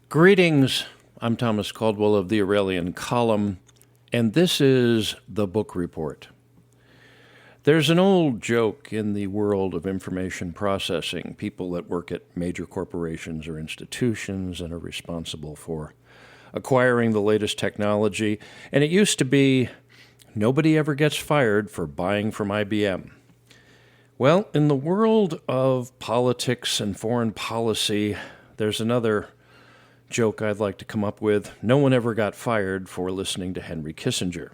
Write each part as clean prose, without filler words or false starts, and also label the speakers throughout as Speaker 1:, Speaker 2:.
Speaker 1: Greetings, I'm Thomas Caldwell of the Aurelian Column, and this is the Book Report. There's an old joke in the world of information processing, people that work at major corporations or institutions and are responsible for acquiring the latest technology, and it used to be, nobody ever gets fired for buying from IBM. Well, in the world of politics and foreign policy, there's another joke I'd like to come up with. No one ever got fired for listening to Henry Kissinger.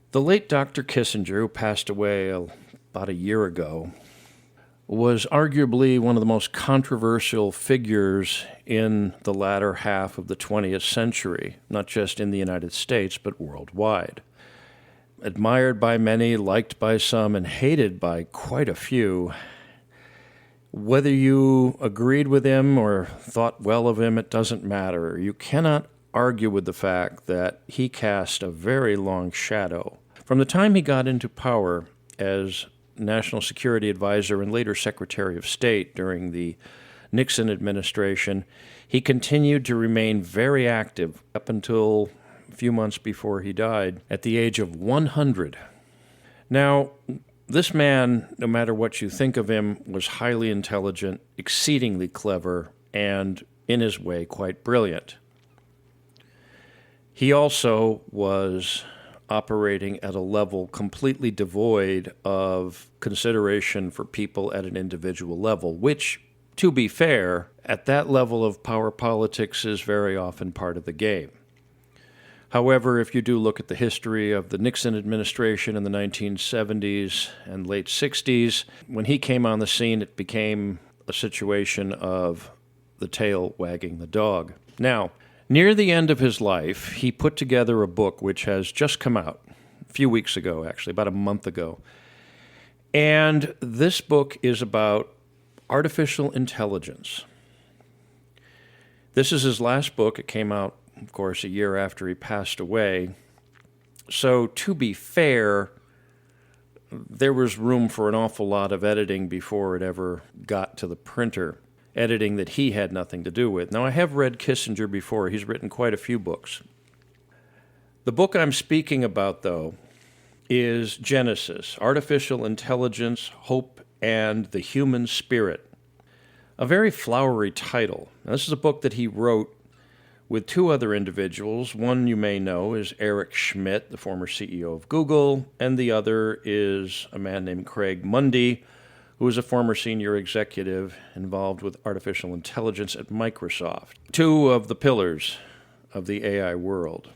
Speaker 1: The late Dr. Kissinger, who passed away about a year ago, was arguably one of the most controversial figures in the latter half of the 20th century, not just in the United States, but worldwide. Admired by many, liked by some, and hated by quite a few. Whether you agreed with him or thought well of him, it doesn't matter. You cannot argue with the fact that he cast a very long shadow. From the time he got into power as National Security Advisor and later Secretary of State during the Nixon administration, he continued to remain very active up until a few months before he died at the age of 100. Now, this man, no matter what you think of him, was highly intelligent, exceedingly clever, and, in his way, quite brilliant. He also was operating at a level completely devoid of consideration for people at an individual level, which, to be fair, at that level of power politics is very often part of the game. However, if you do look at the history of the Nixon administration in the 1970s and late 60s, when he came on the scene, it became a situation of the tail wagging the dog. Now, near the end of his life, he put together a book which has just come out a few weeks ago, actually, about a month ago. And this book is about artificial intelligence. This is his last book. It came out, of course, a year after he passed away. So, to be fair, there was room for an awful lot of editing before it ever got to the printer, editing that he had nothing to do with. Now, I have read Kissinger before. He's written quite a few books. The book I'm speaking about, though, is Genesis, Artificial Intelligence, Hope, and the Human Spirit. A very flowery title. Now, this is a book that he wrote with two other individuals. One you may know is Eric Schmidt, the former CEO of Google, and the other is a man named Craig Mundie, who is a former senior executive involved with artificial intelligence at Microsoft. Two of the pillars of the AI world.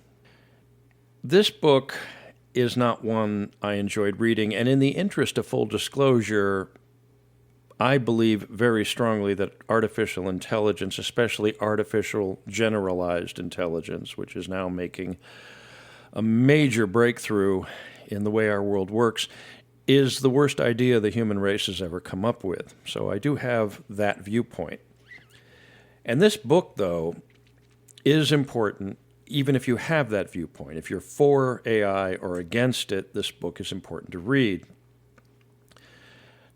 Speaker 1: This book is not one I enjoyed reading, and in the interest of full disclosure, I believe very strongly that artificial intelligence, especially artificial generalized intelligence, which is now making a major breakthrough in the way our world works, is the worst idea the human race has ever come up with. So I do have that viewpoint. And this book, though, is important even if you have that viewpoint. If you're for AI or against it, this book is important to read.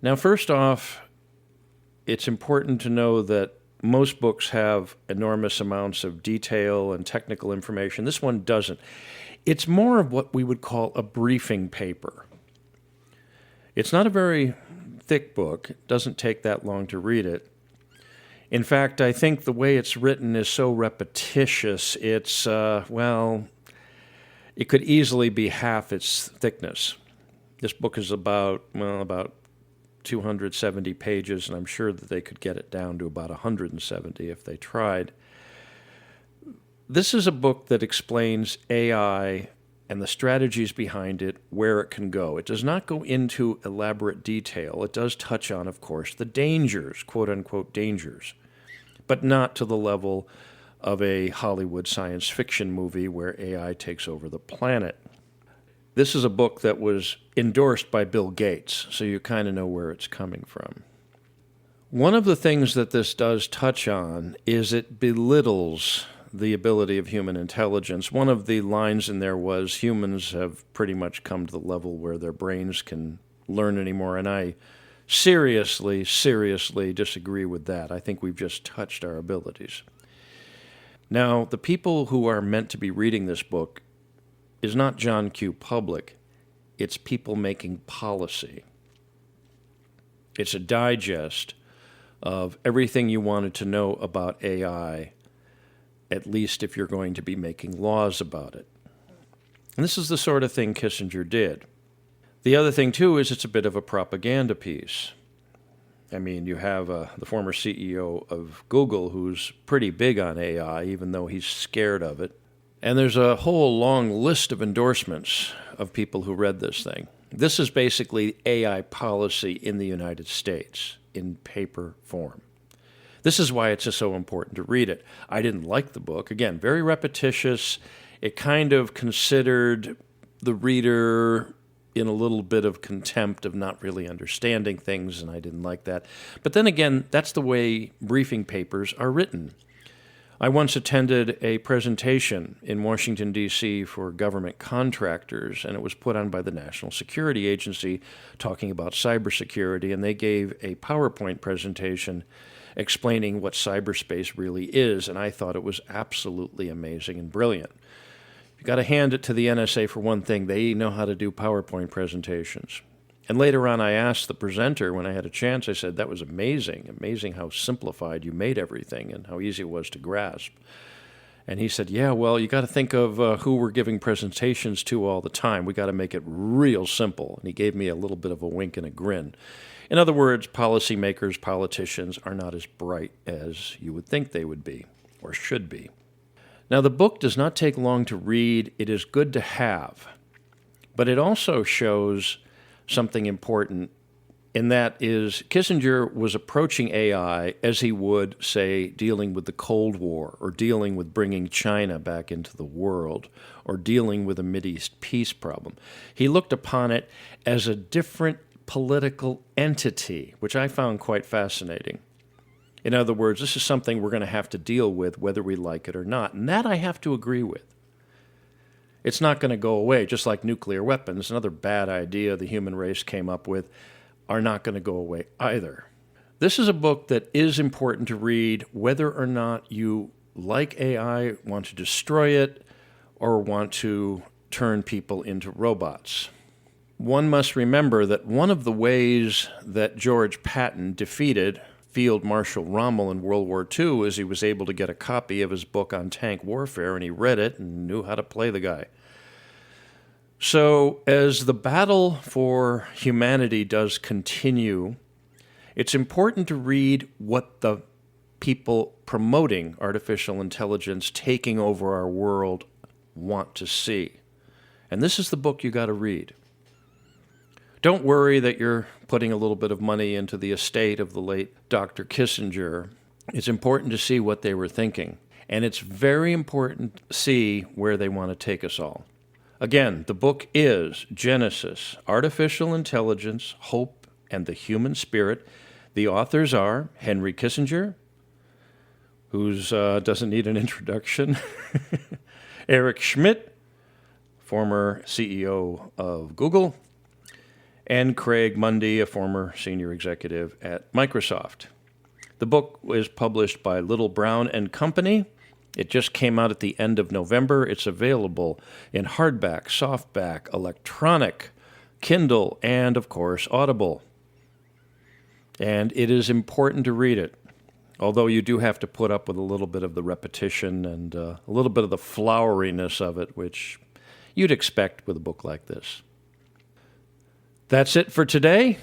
Speaker 1: Now, first off, it's important to know that most books have enormous amounts of detail and technical information. This one doesn't. It's more of what we would call a briefing paper. It's not a very thick book. It doesn't take that long to read it. In fact, I think the way it's written is so repetitious, it could easily be half its thickness. This book is about 270 pages, and I'm sure that they could get it down to about 170 if they tried. This is a book that explains AI and the strategies behind it, where it can go. It does not go into elaborate detail. It does touch on, of course, the dangers, quote-unquote dangers, but not to the level of a Hollywood science fiction movie where AI takes over the planet. This is a book that was endorsed by Bill Gates, so you kind of know where it's coming from. One of the things that this does touch on is it belittles the ability of human intelligence. One of the lines in there was, humans have pretty much come to the level where their brains can learn anymore, and I seriously disagree with that. I think we've just touched our abilities. Now, the people who are meant to be reading this book is not John Q. Public, it's people making policy. It's a digest of everything you wanted to know about AI, at least if you're going to be making laws about it. And this is the sort of thing Kissinger did. The other thing, too, is it's a bit of a propaganda piece. I mean, you have the former CEO of Google who's pretty big on AI, even though he's scared of it. And there's a whole long list of endorsements of people who read this thing. This is basically AI policy in the United States in paper form. This is why it's just so important to read it. I didn't like the book. Again, very repetitious. It kind of considered the reader in a little bit of contempt of not really understanding things, and I didn't like that. But then again, that's the way briefing papers are written. I once attended a presentation in Washington, D.C. for government contractors, and it was put on by the National Security Agency talking about cybersecurity, and they gave a PowerPoint presentation explaining what cyberspace really is, and I thought it was absolutely amazing and brilliant. You got to hand it to the NSA for one thing. They know how to do PowerPoint presentations. And later on, I asked the presenter when I had a chance, I said, that was amazing how simplified you made everything and how easy it was to grasp. And he said, yeah, well, you got to think of who we're giving presentations to all the time. We got to make it real simple. And he gave me a little bit of a wink and a grin. In other words, policymakers, politicians are not as bright as you would think they would be or should be. Now, the book does not take long to read. It is good to have. But it also shows something important, and that is Kissinger was approaching AI as he would, say, dealing with the Cold War or dealing with bringing China back into the world or dealing with a Mideast peace problem. He looked upon it as a different political entity, which I found quite fascinating. In other words, this is something we're going to have to deal with whether we like it or not, and that I have to agree with. It's not going to go away, just like nuclear weapons, another bad idea the human race came up with, are not going to go away either. This is a book that is important to read whether or not you like AI, want to destroy it, or want to turn people into robots. One must remember that one of the ways that George Patton defeated Field Marshal Rommel in World War II is he was able to get a copy of his book on tank warfare, and he read it and knew how to play the guy. So as the battle for humanity does continue, it's important to read what the people promoting artificial intelligence taking over our world want to see. And this is the book you got to read. Don't worry that you're putting a little bit of money into the estate of the late Dr. Kissinger. It's important to see what they were thinking. And it's very important to see where they want to take us all. Again, the book is Genesis, Artificial Intelligence, Hope, and the Human Spirit. The authors are Henry Kissinger, who doesn't need an introduction, Eric Schmidt, former CEO of Google, and Craig Mundy, a former senior executive at Microsoft. The book was published by Little Brown and Company. It just came out at the end of November. It's available in hardback, softback, electronic, Kindle, and, of course, Audible. And it is important to read it, although you do have to put up with a little bit of the repetition and a little bit of the floweriness of it, which you'd expect with a book like this. That's it for today.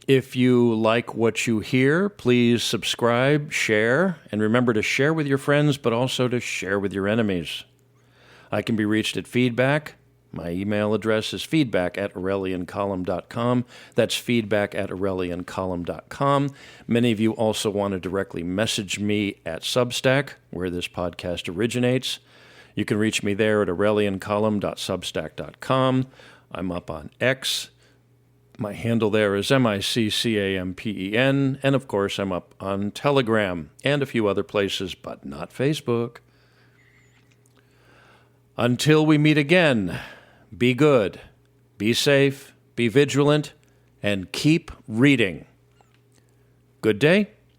Speaker 1: If you like what you hear, please subscribe, share, and remember to share with your friends, but also to share with your enemies. I can be reached at feedback. My email address is feedback@aureliancolumn.com. That's feedback@aureliancolumn.com. Many of you also want to directly message me at Substack, where this podcast originates. You can reach me there at aureliancolumn.substack.com. I'm up on X. My handle there is MICCAMPEN, and of course I'm up on Telegram and a few other places, but not Facebook. Until we meet again, be good, be safe, be vigilant, and keep reading. Good day.